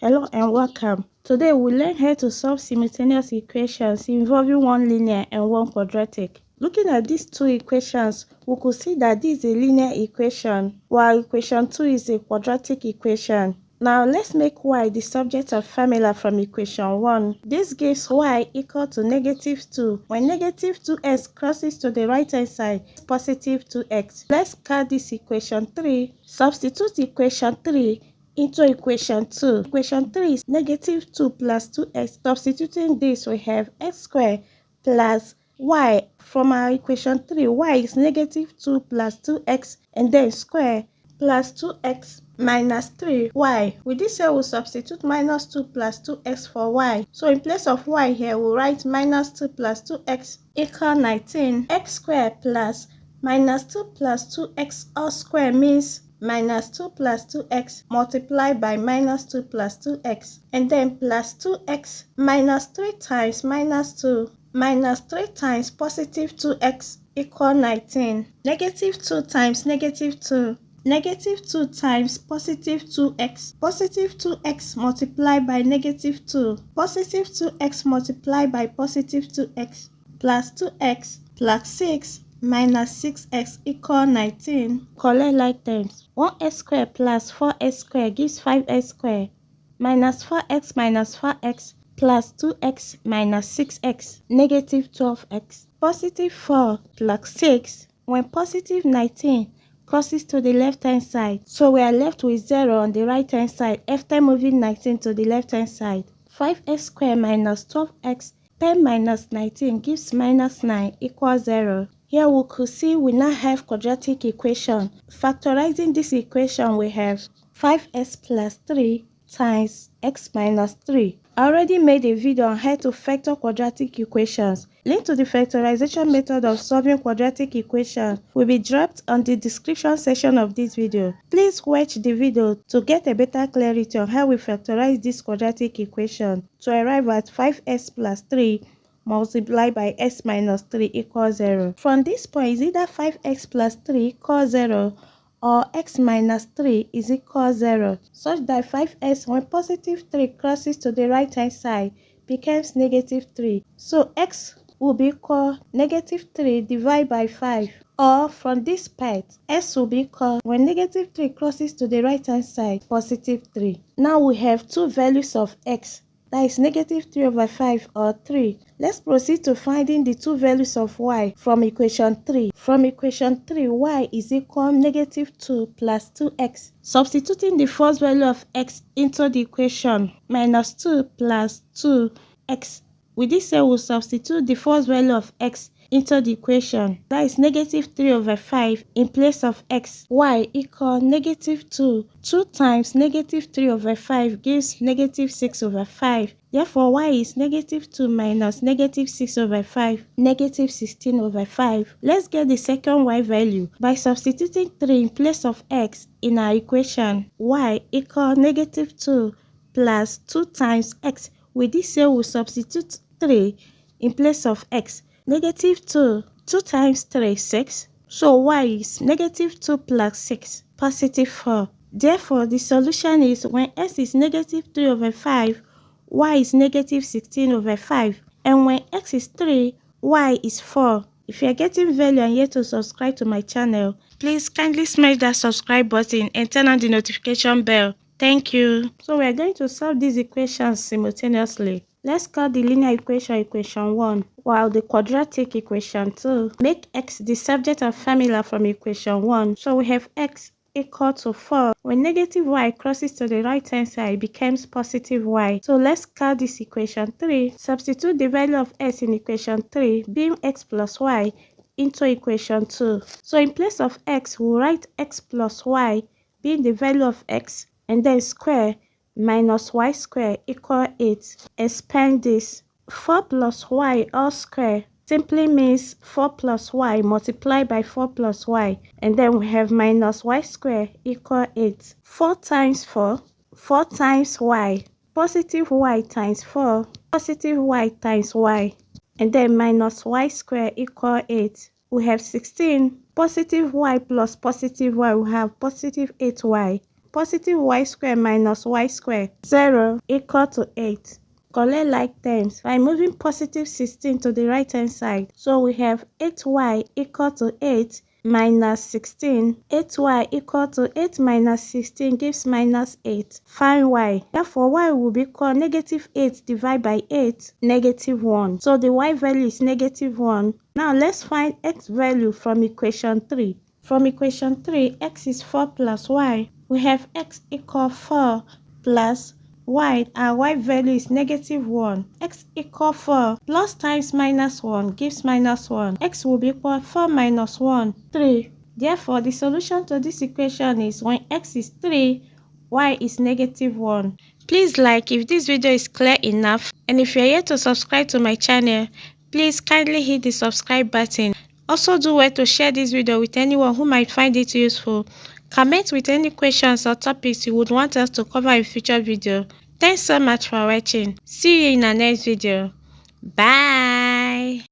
Hello and welcome. Today we'll learn how to solve simultaneous equations involving one linear and one quadratic. Looking at these two equations, we could see that this is a linear equation, while equation 2 is a quadratic equation. Now let's make y the subject of formula from equation 1. This gives y equal to -2. When -2x crosses to the right hand side, it's positive 2x. Let's call this equation 3. Substitute equation 3 into equation 2. Equation 3 is -2 plus 2x. Substituting this, we have x squared plus y. From our equation 3, y is -2 plus 2x and then square plus 2x minus 3y. With this here, we'll substitute -2 plus 2x for y. So in place of y here, we'll write -2 plus 2x equal 19. X squared plus -2 plus 2x all square means -2 plus 2x multiplied by -2 plus 2x, and then plus 2x minus 3 times -2 minus 3 times positive 2x equal 19. -2 times -2. -2 times positive 2x. Positive 2x multiplied by -2. Positive 2x multiplied by positive 2x plus 2x plus 6 minus 6x equal 19. Collect like terms. 1x squared plus 4x squared gives 5x squared minus 4x minus 4x plus 2x minus 6x negative 12x. Positive 4 plus 6. When positive 19 crosses to the left hand side, so we are left with 0 on the right hand side after moving 19 to the left hand side. 5x squared minus 12x 10 minus 19 gives -9 equals 0. Here we could see we now have quadratic equation. Factorizing this equation, we have 5x plus 3 times x minus 3. I already made a video on how to factor quadratic equations. Link to the factorization method of solving quadratic equations will be dropped on the description section of this video. Please watch the video to get a better clarity on how we factorize this quadratic equation to arrive at 5x plus 3 multiplied by x minus 3 equals 0. From this point, is either 5x plus 3 equals 0 or x minus 3 is equal 0, such that 5x when positive 3 crosses to the right hand side becomes -3. So x will be equal -3 divided by 5. Or from this part, s will be equal when -3 crosses to the right hand side positive 3. Now we have two values of x. That is -3 over 5 or 3. Let's proceed to finding the two values of y from equation 3. From equation 3, y is equal -2 plus 2x. Substituting the first value of x into the equation, -2 plus 2x. With this here, we'll substitute the first value of x into the equation. That is -3 over 5 in place of x. Y equal -2. 2 times -3 over 5 gives -6 over 5. Therefore, y is -2 minus -6 over 5, -16 over 5. Let's get the second y value by substituting 3 in place of x in our equation. Y equal -2 plus 2 times x. With this here, we'll substitute 3 in place of x. -2. 2 times 3, 6. So y is -2 plus 6, positive 4. Therefore, the solution is when x is -3 over 5, y is -16 over 5. And when x is 3, y is 4. If you are getting value and yet to subscribe to my channel, please kindly smash that subscribe button and turn on the notification bell. Thank you. So we are going to solve these equations simultaneously. Let's call the linear equation equation 1, while the quadratic equation 2. Make x the subject of formula from equation 1. So we have x equal to 4. When -y crosses to the right hand side, it becomes positive y. So let's call this equation 3. Substitute the value of x in equation 3, being x plus y, into equation 2. So in place of x, we'll write x plus y, being the value of x, and then square minus y squared equal 8. Expand this. 4 plus y all square simply means 4 plus y multiplied by 4 plus y. And then we have minus y squared equal 8. 4 times 4, 4 times y. Positive y times 4, positive y times y. And then minus y squared equal 8. We have 16. Positive y plus positive y, we have positive 8y. positive y squared minus y squared, 0 equal to 8. Collect like terms by moving positive 16 to the right hand side. So we have 8y equal to 8 minus 16. 8y equal to 8 minus 16 gives minus 8. Find y. Therefore, y will be equal negative 8 divided by 8, negative 1. So the y value is negative 1. Now let's find x value from equation 3. From equation 3, x is 4 plus y. We have x equal 4 plus y, and y value is negative 1. X equal 4 plus times minus 1 gives minus 1. X will be equal 4 minus 1, 3. Therefore, the solution to this equation is when x is 3, y is negative 1. Please like if this video is clear enough, and if you are yet to subscribe to my channel, please kindly hit the subscribe button. Also do well to share this video with anyone who might find it useful. Comment with any questions or topics you would want us to cover in future video. Thanks so much for watching. See you in the next video. Bye.